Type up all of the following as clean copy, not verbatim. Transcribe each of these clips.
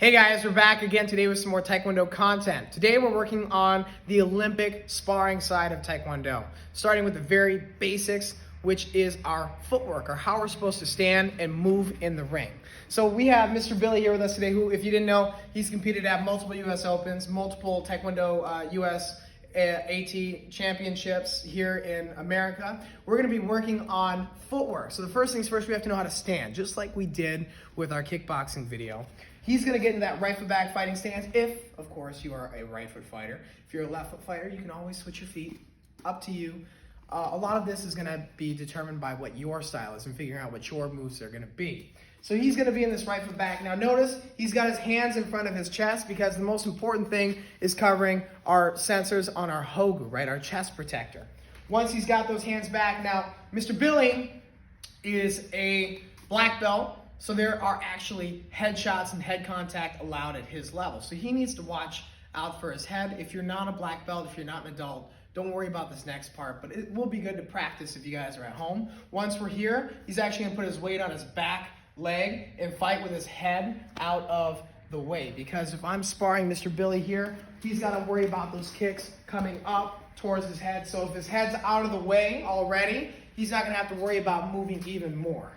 Hey guys, we're back again today with some more Taekwondo content. Today we're working on the Olympic sparring side of Taekwondo, starting with the very basics, which is our footwork, or how we're supposed to stand and move in the ring. So we have Mr. Billy here with us today, who, if you didn't know, he's competed at multiple U.S. Opens, multiple Taekwondo U.S. AT championships here in America. We're going to be working on footwork. So the first things first, we have to know how to stand, just like we did with our kickboxing video. He's going to get into that right foot back fighting stance if, of course, you are a right foot fighter. If you're a left foot fighter, you can always switch your feet. Up to you. A lot of this is going to be determined by what your style is and figuring out what your moves are going to be. So he's going to be in this right foot back. Now notice he's got his hands in front of his chest because the most important thing is covering our sensors on our hogu, right, our chest protector. Once he's got those hands back, now Mr. Billy is a black belt. So there are actually headshots and head contact allowed at his level. So he needs to watch out for his head. If you're not a black belt, if you're not an adult, don't worry about this next part, but it will be good to practice if you guys are at home. Once we're here, he's actually gonna put his weight on his back leg and fight with his head out of the way. Because if I'm sparring Mr. Billy here, he's gotta worry about those kicks coming up towards his head. So if his head's out of the way already, he's not gonna have to worry about moving even more.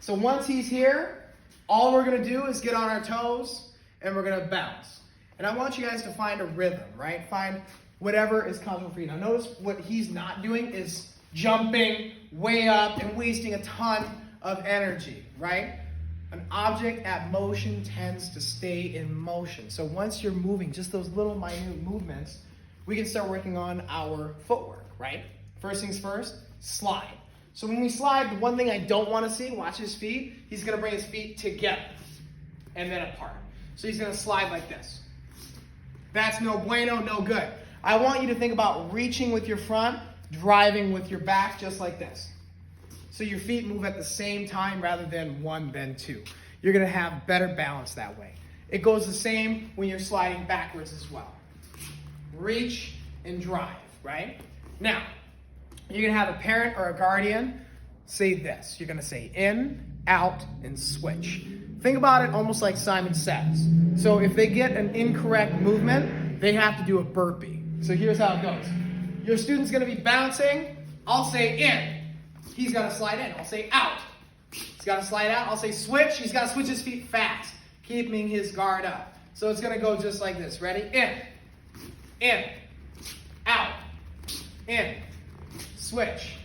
So once he's here, all we're gonna do is get on our toes and we're gonna bounce. And I want you guys to find a rhythm, right? Find whatever is comfortable for you. Now notice what he's not doing is jumping way up and wasting a ton of energy, right? An object at motion tends to stay in motion. So once you're moving, just those little minute movements, we can start working on our footwork, right? First things first, slide. So when we slide, the one thing I don't want to see, watch his feet, he's going to bring his feet together and then apart. So he's going to slide like this. That's no bueno, no good. I want you to think about reaching with your front, driving with your back, just like this. So your feet move at the same time rather than one, then two. You're going to have better balance that way. It goes the same when you're sliding backwards as well. Reach and drive, right? Now, you're going to have a parent or a guardian say this. You're going to say in, out, and switch. Think about it almost like Simon Says. So if they get an incorrect movement, they have to do a burpee. So here's how it goes. Your student's going to be bouncing. I'll say in. He's got to slide in. I'll say out. He's got to slide out. I'll say switch. He's got to switch his feet fast, keeping his guard up. So it's going to go just like this. Ready? In, out, in. Switch,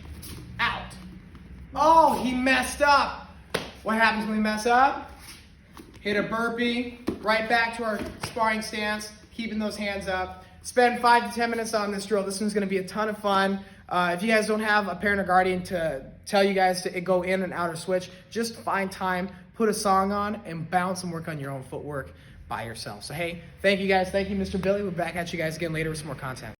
out. Oh, he messed up. What happens when we mess up? Hit a burpee, right back to our sparring stance, keeping those hands up. Spend 5 to 10 minutes on this drill. This one's gonna be a ton of fun. If you guys don't have a parent or guardian to tell you guys to go in and out or switch, just find time, put a song on, and bounce and work on your own footwork by yourself. So hey, thank you guys. Thank you, Mr. Billy. We'll be back at you guys again later with some more content.